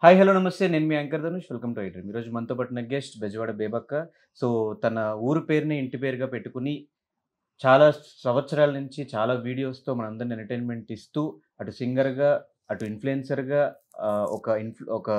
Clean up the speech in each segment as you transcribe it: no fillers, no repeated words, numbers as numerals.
Hi hello నమస్తే. నేను మీ anchor Dhanush. Welcome to iDream. ఈరోజు మనతో పాటు గెస్ట్ బెజవాడ బేబక్క. సో తన ఊరు పేరుని ఇంటి పేరుగా పెట్టుకుని చాలా సంవత్సరాల నుంచి చాలా వీడియోస్‌తో మనందరిని ఎంటర్‌టైన్‌మెంట్ ఇస్తూ అటు సింగర్‌గా, అటు ఇన్‌ఫ్లుయెన్సర్‌గా ఒక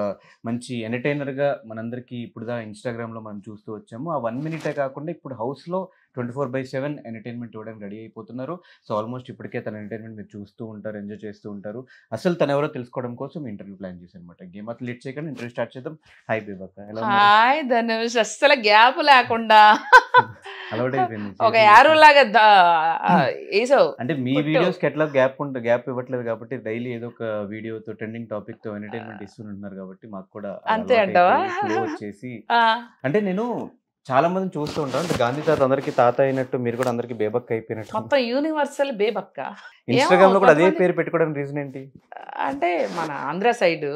మంచి ఎంటర్‌టైనర్‌గా మనందరికీ ఇప్పుడుదా ఇన్‌స్టాగ్రామ్‌లో మనం చూస్తూ వచ్చాము. ఆ 1 మినిటే కాకుండా ఇప్పుడు హౌస్‌లో 24/7 ఎంటర్‌టైన్‌మెంట్ ఇవ్వడానికి రెడీ అయిపోతున్నారు. సో ఆల్మోస్ట్ ఇప్పటికే తన ఎంటర్‌టైన్‌మెంట్ మీరు చూస్తూ ఉంటారు, ఎంజాయ్ చేస్తూ ఉంటారు. అసలు తనెవరో తెలుసుకోవడం కోసం ఇంటర్వ్యూ ప్లాన్ చేశానన్నమాట. ఇంకేమాత్రం లేట్ చేయకుండా ఇంటర్వ్యూ స్టార్ట్ చేద్దాం. హాయ్ బేబక్క, ఎలా ఉన్నారు? హాయ్ ధనుష్, అస్సలు గ్యాప్ లేకుండా అలవాటైపోయింది ఒక యారో లాగా వేసావు. అంటే మీ వీడియోస్‌కి ఎట్లా గ్యాప్ ఇవ్వట్లేదు కాబట్టి డైలీ ఏదో ఒక వీడియోతో ట్రెండింగ్ టాపిక్‌తో ఎంటర్‌టైన్‌మెంట్ ఇస్తుంటున్నారు కాబట్టి మాకు కూడా అంతే అంటావా? ఫ్లో వచ్చేసి అంటే నేను చాలా మందిని చూస్తూ ఉంటాను. అంటే గాంధీ తాత అందరికి తాత అయినట్టు మీరు కూడా అందరికి బేబక్క అయిపోయినట్టు. మొత్తం యూనివర్సల్ బేబక్క. ఇన్‌స్టాగ్రామ్ లో కూడా అదే పేరు పెట్టుకోవడానికి రీజన్ ఏంటి? అంటే మన ఆంధ్ర సైడ్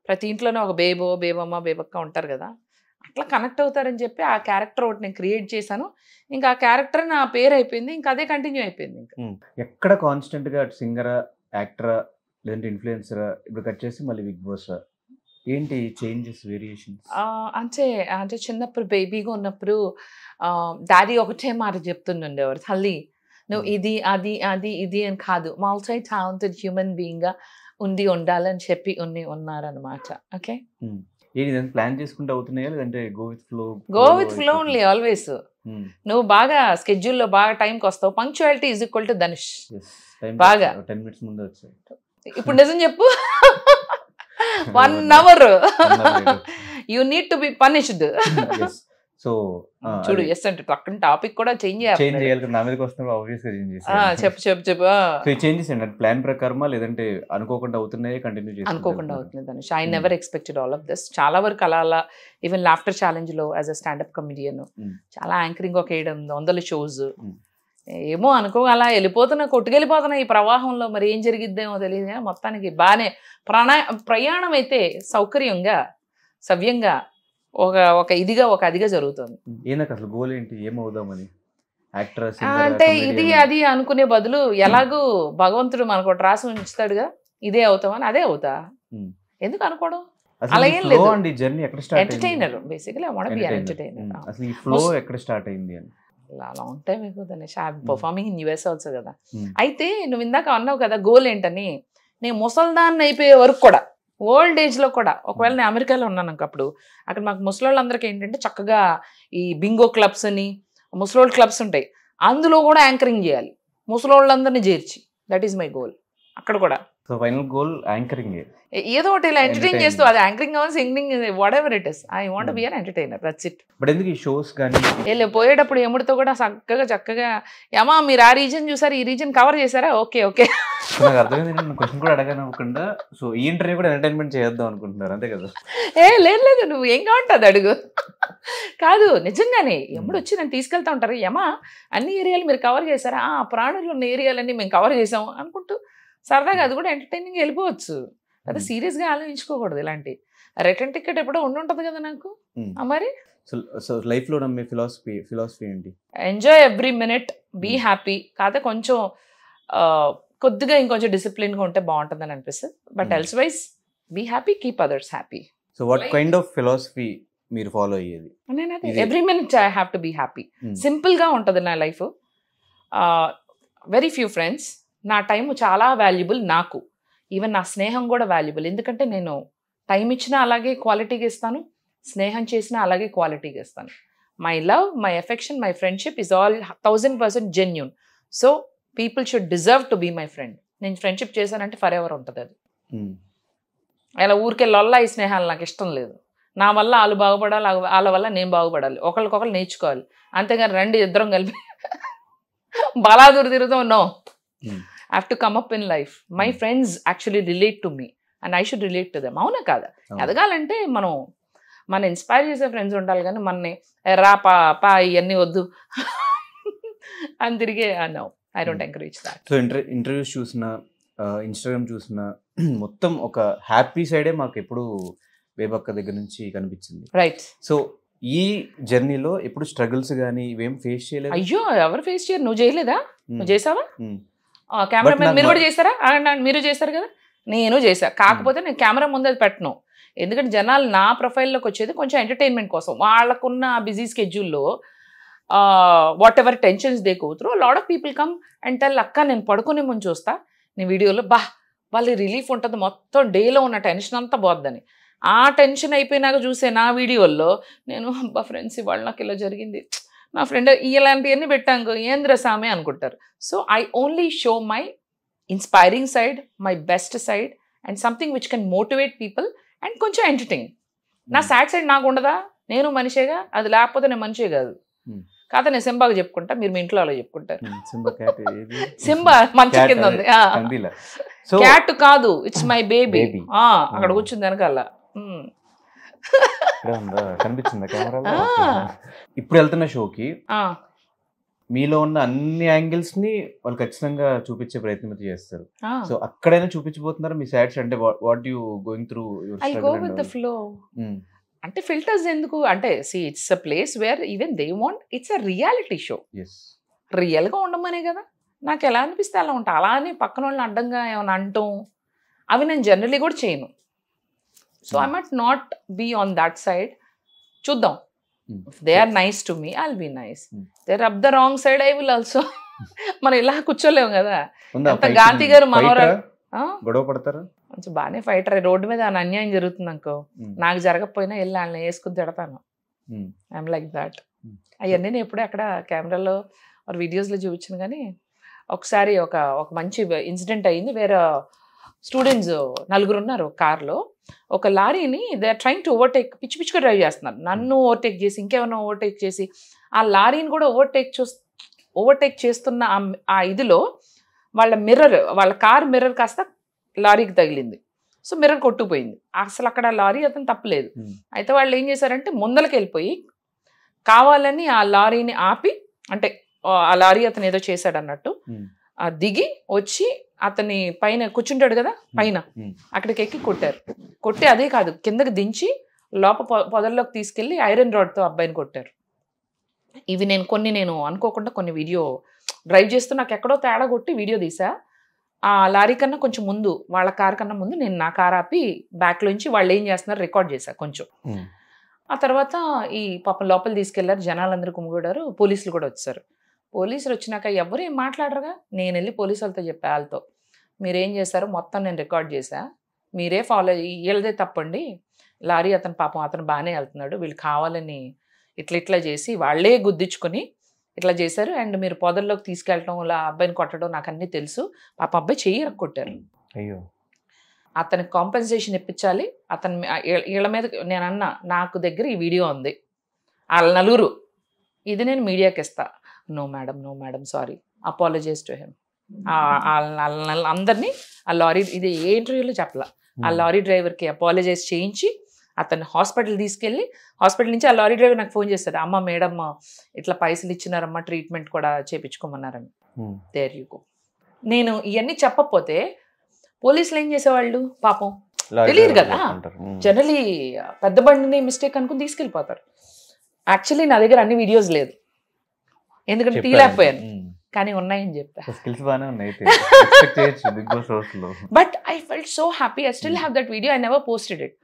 ప్రతి ఇంట్లోనే ఒక బేబో, బేబమ్మ, బేబక్క ఉంటారు కదా, అట్లా కనెక్ట్ అవుతారని చెప్పి ఆ క్యారెక్టర్ ఒకటి నేను క్రియేట్ చేశాను. ఇంకా ఆ క్యారెక్టర్ నా పేరు అయిపోయింది, ఇంకా అదే కంటిన్యూ అయిపోయింది. ఇంకా ఎక్కడ కాన్స్టెంట్ గా సింగరా, యాక్టరా, లేదంటే ఇన్ఫ్లుయెన్సరా, ఇప్పుడు కట్ చేసి మళ్ళీ బిగ్ బాస్, ఏంటి చేంజెస్, వేరియేషన్స్? అంటే అంటే చిన్నప్పుడు బేబీగా ఉన్నప్పుడు డాడీ ఒకటే మాట చెప్తుండేవారు, తల్లి నువ్వు ఇది అది అది ఇది అని కాదు, మల్టీ టాలెంటెడ్ హ్యూమన్ బీయింగ్గా ఉండాలని చెప్పి ఉన్నారనమాట. ఓకే, ప్లాన్ చేసుకుంటూ అవుతున్నాయా లేదంటే go with flow only always. నువ్వు బాగా స్కెడ్యూల్లో బాగా టైంకి వస్తావు. Punctuality is equal to Dhanush. బాగా 10 minutes ముందు వచ్చాయి. ఇప్పుడు నిజం చెప్పు, 1 hour you need to be punished. So చూడు, ఎస్ అంటే పక్కన టాపిక్ కూడా చేంజ్ చేయాలి. నా మీదకి వస్తున్నప్పుడు ఆబ్వియస్‌గా చేంజ్ చేయాలి. చెప్పు. సో ఈ చేంజెస్ ఏంటంటే ప్లాన్ ప్రకారమా లేదంటే అనుకోకుండా అవుతున్నాయే కంటిన్యూ చేసి? అనుకోకుండా అవుతుంది Dhanush. I never expected all of this. చాలా వరకు అలా ఈవెన్ లాఫ్టర్ ఛాలెంజ్ లో యాజ్ అ స్టాండప్ కమెడియన్ చాలా యాంకరింగ్, ఒక 700 షోస్ ఏమో అనుకో అలా కొట్టుకెళ్ళిపోతున్నా ఈ ప్రవాహంలో. మరి ఏం జరిగిద్దేమో తెలియదు కానీ మొత్తానికి బాగానే ప్రయాణం అయితే సౌకర్యంగా, సవ్యంగా, ఒక అదిగా జరుగుతుంది. అసలు గోల్ ఏంటి, ఏమవుదామని? అంటే ఇది అది అనుకునే బదులు ఎలాగూ భగవంతుడు మనకు రాసి ఉంచుతాడుగా, ఇదే అవుతామని అదే అవుతా. ఎందుకు అనుకోవడం? అలా ఏం లేదు. Entertainer basically, I want be an entertainer. అసలు ఈ ఫ్లో ఎక్కడ స్టార్ట్ అయింది అని? లాంగ్ టైం ఎక్కువ Dhanush. Performing in US also కదా. అయితే నువ్వు ఇందాక అన్నావు కదా గోల్ ఏంటని. నేను ముసల్దాన్ని అయిపోయే వరకు కూడా, ఓల్డ్ ఏజ్లో కూడా, ఒకవేళ నేను అమెరికాలో ఉన్నాను అప్పుడు, అక్కడ మాకు ముసలోళ్ళందరికీ ఏంటంటే చక్కగా ఈ బింగో క్లబ్స్ అని ముసలోళ్ళ క్లబ్స్ ఉంటాయి, అందులో కూడా యాంకరింగ్ చేయాలి, ముసలోళ్ళందరినీ చేర్చి. దట్ ఈస్ మై గోల్ అక్కడ కూడా. సో ఫైనల్ గోల్ యాంకరింగ్, ఏదో ఒకటి ఇలా ఎంటర్టైన్ చేస్తూ, అది యాంకరింగ్ అవ్వాలి, singing, what ever it is, I want be an entertainer, that's it. But ఎందుకు ఈ షోస్ కానీ పోయేటప్పుడు ఎముడితో కూడా చక్కగా ఏమా మీరు ఆ రీజన్ చూసారు, ఈ రీజన్ కవర్ చేశారా, ఓకే. నాకు అర్థమైంది. నేను క్వశ్చన్ కూడా అడగనవ్వకుండా సో ఈ ఇంటర్వ్యూ కూడా ఎంటర్టైన్మెంట్ చేద్దాం అనుకుంటున్నారు, అంతే కదా? లేదు, నువ్వు ఏం కావంటుంది అడుగు. కాదు, నిజంగానే ఎప్పుడు వచ్చి నన్ను తీసుకెళ్తా ఉంటారు, ఏమా అన్ని ఏరియాలు మీరు కవర్ చేశారా, ప్రాణులు ఉన్న ఏరియాలన్నీ మేము కవర్ చేసాము అనుకుంటూ సరదాగా అది కూడా ఎంటర్టైనింగ్ వెళ్ళిపోవచ్చు. అదే సీరియస్గా ఆలోచించుకోకూడదు. ఇలాంటి రిటర్న్ టికెట్ ఎప్పుడో ఉండుంటుంది కదా నాకు. మరి సో లైఫ్ లో నమ్మే ఫిలాసఫీ ఏంటి? Enjoy every minute, be happy. కాకపోతే కొంచెం కొద్దిగా ఇంకొంచెం డిసిప్లిన్గా ఉంటే బాగుంటుందని అనిపిస్తుంది. But elsewise be happy, keep others happy. So what kind of philosophy మీరు ఫాలో అయ్యేది? నేను అదే, every minute I have to be happy. సింపుల్గా ఉంటుంది నా లైఫ్. Very few friends. నా టైం చాలా వాల్యుబుల్ నాకు. ఈవెన్ నా స్నేహం కూడా వాల్యుబుల్. ఎందుకంటే నేను టైం ఇచ్చినా అలాగే క్వాలిటీగా ఇస్తాను, స్నేహం చేసినా అలాగే క్వాలిటీగా ఇస్తాను. My love, my affection, my friendship is all 1000% genuine. So people should deserve to be my friend. నేను ఫ్రెండ్షిప్ చేశానంటే ఫర్ ఎవర్ ఉంటుంది అది. అలా ఊరికే లొల్లా ఈ స్నేహాలు నాకు ఇష్టం లేదు. నా వల్ల వాళ్ళు బాగుపడాలి, వాళ్ళ వల్ల నేను బాగుపడాలి, ఒకరికొకరు నేర్చుకోవాలి. అంతేగాని రండి ఇద్దరం కలిపి బలాదూరు తిరుగుతాం, no. I have to come up in life. My friends actually relate to me and I should relate to them. అవునా కాదా? ఎదగాలంటే మన ఇన్స్పైర్ చేసే ఫ్రెండ్స్ ఉండాలి, కానీ మనని రా పా ఇవన్నీ వద్దు అని తిరిగే no, I don't encourage that. So interviews చూసిన, ఇన్స్టాగ్రామ్ చూసిన మొత్తం ఒక హ్యాపీ సైడే మాకు ఎప్పుడు బేబక్క దగ్గర నుంచి కనిపించింది. రైట్. సో ఈ జర్నీలో ఎప్పుడు స్ట్రగుల్స్ కానీ ఇవేం ఫేస్ చేయలేదు? అయ్యో, ఎవరు ఫేస్ చేయరు. నువ్వు చేయలేదా? నువ్వు చేసావా? కెమెరామెన్ మీరు కూడా చేశారా? మీరు చేశారు కదా. నేను చేశా. కాకపోతే నేను కెమెరా ముందు అది పెట్టను, ఎందుకంటే జనాలు నా ప్రొఫైల్లోకి వచ్చేది కొంచెం ఎంటర్టైన్మెంట్ కోసం. వాళ్ళకున్న బిజీ స్కెడ్యూల్లో whatever tensions they go through, lot of people come and tell అక్క నేను పడుకునే ముందు చూస్తా నీ వీడియోలో, వాళ్ళకి రిలీఫ్ ఉంటుంది, మొత్తం డేలో ఉన్న టెన్షన్ అంతా పోద్దని. ఆ టెన్షన్ అయిపోయినాక చూసే నా వీడియోల్లో నేను ఫ్రెండ్స్ ఇవాళ నాకు ఇలా జరిగింది, నా ఫ్రెండ్ ఇలాంటివన్నీ పెట్టాను ఏంద్ర సామే అనుకుంటారు. So I only show my inspiring side, my best side and something which can motivate people and కొంచెం ఎంటర్టైన్. నా సాడ్ సైడ్ నాకు ఉండదా, నేను మనిషేగా, అది లేకపోతే నేను మనిషే కాదు. కాదా నేను సింబాగా చెప్పుకుంటా, మీరు మీ ఇంట్లో అలా చెప్పుకుంటారు. సింబా మంచి కింద ఉంది, క్యాట్ కాదు, ఇట్స్ మై బేబీ. అక్కడ కూర్చుంది వెనకాల. కనిపించింది ఇప్పుడు వెళ్తున్న షోకి మీలో ఉన్న అన్ని యాంగిల్స్ ని వాళ్ళు ఖచ్చితంగా చూపించే ప్రయత్నం చేస్తారు. సో అక్కడైనా చూపించబోతున్నారు మీ సైడ్స్, అంటే what you going through your I go with the flow. అంటే ఫిల్టర్స్ ఎందుకు అంటే it's a place where even they want, it's a reality show. రియల్గా ఉండమనే కదా, నాకు ఎలా అనిపిస్తే అలా ఉంటా. అలా అని పక్కన వాళ్ళని అడ్డంగా ఏమైనా అంటాం అవి నేను జనరలీ కూడా చేయను. So I might not be on that side. చూద్దాం, they are nice to me, I'll be nice. They are up the wrong side, I will also. మనం ఇలా కూర్చోలేము కదా. గాంధీ గారు మనోరాలు గొడవ పడతారు, కొంచెం బాగానే ఫైటర్. రోడ్డు మీద అన్యాయం జరుగుతుంది అనుకో, నాకు జరగకపోయినా వెళ్ళి వాళ్ళని వేసుకుని తిడతాను. I'm like that. అవన్నీ నేను ఎప్పుడే అక్కడ కెమెరాలో వీడియోస్లో చూపించాను. కానీ ఒకసారి ఒక మంచి ఇన్సిడెంట్ అయ్యింది. వేరే స్టూడెంట్స్ 4 ఉన్నారు కార్లో. ఒక లారీని they are trying to overtake, పిచ్చి పిచ్చిగా డ్రైవ్ చేస్తున్నారు. నన్ను ఓవర్టేక్ చేసి ఇంకేమైనా ఓవర్టేక్ చేసి ఆ లారీని కూడా ఓవర్టేక్ చేస్తున్న ఆ ఇదిలో వాళ్ళ కార్ మిర్రర్ కాస్త లారీకి తగిలింది. సో మిర్రర్ కొట్టుకుపోయింది. అసలు అక్కడ లారీ అతను తప్పలేదు. అయితే వాళ్ళు ఏం చేశారంటే ముందలకి వెళ్ళిపోయి కావాలని ఆ లారీని ఆపి, అంటే ఆ లారీ అతను ఏదో చేశాడు అన్నట్టు దిగి వచ్చి అతని పైన కూర్చుంటాడు కదా పైన, అక్కడికి ఎక్కి కొట్టారు. కొట్టి అదే కాదు కిందకి దించి పొదల్లోకి తీసుకెళ్లి ఐరన్ రాడ్తో అబ్బాయిని కొట్టారు. ఇవి నేను అనుకోకుండా కొన్ని వీడియో డ్రైవ్ చేస్తూ నాకు ఎక్కడో తేడా కొట్టి వీడియో తీసా. ఆ లారీ కన్నా కొంచెం ముందు, వాళ్ళ కార్ కన్నా ముందు నేను నా కార్ ఆపి బ్యాక్లోంచి వాళ్ళు ఏం చేస్తున్నారు రికార్డ్ చేశా కొంచెం. ఆ తర్వాత ఈ పాపం లోపల తీసుకెళ్లారు, జనాలందరూ కుమ్ముగూడారు, పోలీసులు కూడా వచ్చారు. పోలీసులు వచ్చినాక ఎవరు ఏం మాట్లాడరుగా, నేను వెళ్ళి పోలీసు వాళ్ళతో చెప్పా, వాళ్ళతో మీరేం చేశారో మొత్తం నేను రికార్డ్ చేశా, మీరే ఫాలో వీళ్ళదే తప్పండి, లారీ అతను పాపం అతను బాగానే వెళ్తున్నాడు, వీళ్ళు కావాలని ఇట్లా చేసి వాళ్ళే గుద్దించుకొని ఇట్లా చేశారు. అండ్ మీరు పొదల్లోకి తీసుకెళ్ళటం ఇలా అబ్బాయిని కొట్టడం నాకు అన్నీ తెలుసు. పాప అబ్బాయి చెయ్యి కొట్టారు. అయ్యో, అతనికి కాంపెన్సేషన్ ఇప్పించాలి. అతను వీళ్ళ మీద నేను అన్నా, నాకు దగ్గర ఈ వీడియో ఉంది, వాళ్ళ 4 ఇది నేను మీడియాకి ఇస్తా. No madam sorry, apologise to him. అందరినీ ఆ లారీ, ఇది ఏ ఇంటర్వ్యూలో చెప్పలా, ఆ లారీ డ్రైవర్కి అపాలజైజ్ చేయించి అతన్ని హాస్పిటల్ తీసుకెళ్ళి, హాస్పిటల్ నుంచి ఆ లారీ డ్రైవర్ నాకు ఫోన్ చేస్తాడు, అమ్మ మేడం ఇట్లా పైసలు ఇచ్చినారమ్మా, ట్రీట్మెంట్ కూడా చేయించుకోమన్నారని. There you go. నేను ఇవన్నీ చెప్పకపోతే పోలీసులు ఏం చేసేవాళ్ళు పాపం తెలియదు కదా, జనరలీ పెద్ద బండిని మిస్టేక్ అనుకుని తీసుకెళ్ళిపోతారు. యాక్చువల్లీ నా దగ్గర అన్ని వీడియోస్ లేదు, ఎందుకంటే తీయలేకపోయాను, కానీ ఉన్నాయని చెప్పా. But I felt so happy, I still have that video, I never posted it.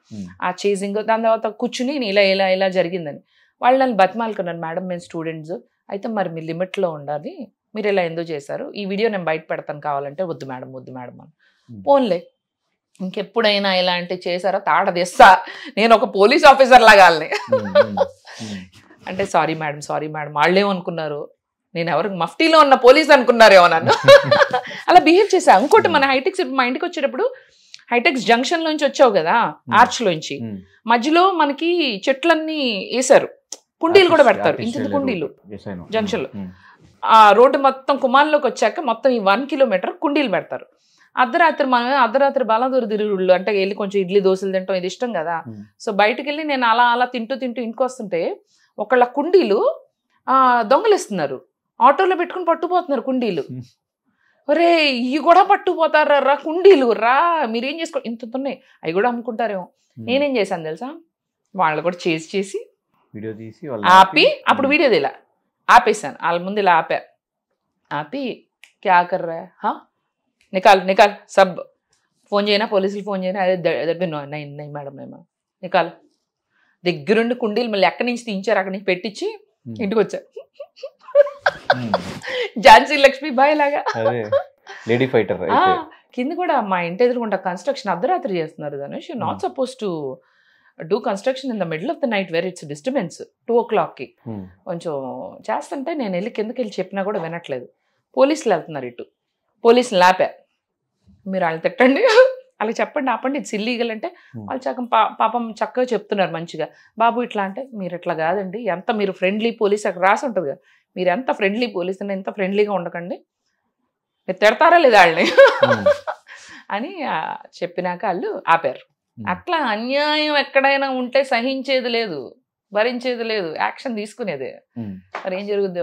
ఆ చేసింగ్, దాని తర్వాత కూర్చుని ఇలా జరిగిందని వాళ్ళు నన్ను బతిమాలుకున్నాను, మేడం మేము స్టూడెంట్స్ అయితే మరి మీ లిమిట్లో ఉండాలి, మీరు ఇలా ఎందుకు చేశారు, ఈ వీడియో నేను బయట పెడతాను కావాలంటే, వద్దు మేడం అని. పోన్లే, ఇంకెప్పుడైనా ఇలాంటివి చేశారో తాట తెస్తా, నేను ఒక పోలీస్ ఆఫీసర్ లాగాలని. అంటే సారీ మేడం వాళ్ళేమనుకున్నారు, నేను ఎవరికి మఫ్టీలో ఉన్న పోలీస్ అనుకున్నారేమో నన్ను. అలా బిహేవ్ చేశా. ఇంకోటి మన హైటెక్స్, మా ఇంటికి వచ్చేటప్పుడు హైటెక్స్ జంక్షన్ లోంచి వచ్చావు కదా, ఆర్చ్ లోంచి మధ్యలో మనకి చెట్లన్నీ వేసారు, కుండీలు కూడా పెడతారు, ఇంత కుండీలు జంక్షన్ లో. ఆ రోడ్డు మొత్తం కుమార్లోకి వచ్చాక మొత్తం ఈ 1 కిలోమీటర్ కుండీలు పెడతారు. అర్ధరాత్రి బాలాదూరు తిరుగుళ్ళు అంటే వెళ్ళి కొంచెం ఇడ్లీ దోశలు తింటాం, ఇది ఇష్టం కదా. సో బయటకు వెళ్ళి నేను అలా తింటూ ఇంటికి వస్తుంటే ఒకళ్ళ కుండీలు దొంగలిస్తున్నారు, ఆటోలో పెట్టుకుని పట్టుకుపోతున్నారు కుండీలు. ఒరే ఇవి కూడా పట్టుకుపోతారా కుండీలు, మీరేం చేసుకో, ఇంత ఉన్నాయి, అవి కూడా అమ్ముకుంటారేమో. నేనేం చేశాను తెలుసా, వాళ్ళు కూడా చేసి వీడియో తీసి ఆపి, అప్పుడు వీడియో ఇలా ఆపేసాను, వాళ్ళ ముందు ఇలా ఆపి క్యా కర్ రా, నికాల్ సబ్ ఫోన్ చేయనా, పోలీసులు ఫోన్ చేయనా, అదే నైన్ నైన్ మేడం నైన్ నీ కాలు దగ్గరుండి కుండీలు మళ్ళీ ఎక్కడి నుంచి తీయించారు అక్కడి నుంచి పెట్టించి ఇంటికి వచ్చారు. ఝాన్సీ లక్ష్మీబాయి లాగా లేడీ ఫైటర్. కింద కూడా మా ఇంటి ఎదురుకుంటా కన్స్ట్రక్షన్ అర్ధరాత్రి చేస్తున్నారు Dhanush. You not suppose to do construction in the middle of the night where it's disturbance. 2 o'clock కొంచెం చేస్తుంటే నేను వెళ్ళి కిందకి వెళ్ళి చెప్పినా కూడా వినట్లేదు. పోలీసులు వెళ్తున్నారు ఇటు, పోలీసులు లేపా, మీరు వాళ్ళు తిట్టండి, అలా చెప్పండి, ఆపండి, ఇట్స్ ఇల్లీగల్ అంటే వాళ్ళు పాపం చక్కగా చెప్తున్నారు మంచిగా. బాబు ఇట్లా అంటే మీరు ఇట్లా కాదండి, ఎంత మీరు ఫ్రెండ్లీ పోలీస్ అక్కడ రాసి ఉంటుంది కదా, మీరు ఎంత ఫ్రెండ్లీ పోలీస్ అంటే ఎంత ఫ్రెండ్లీగా ఉండకండి, మీరు తిడతారా లేదా వాళ్ళని అని చెప్పినాక వాళ్ళు ఆపారు. అట్లా అన్యాయం ఎక్కడైనా ఉంటే సహించేది లేదు, భరించేది లేదు, యాక్షన్ తీసుకునేదే. మరి ఏం జరుగుద్ది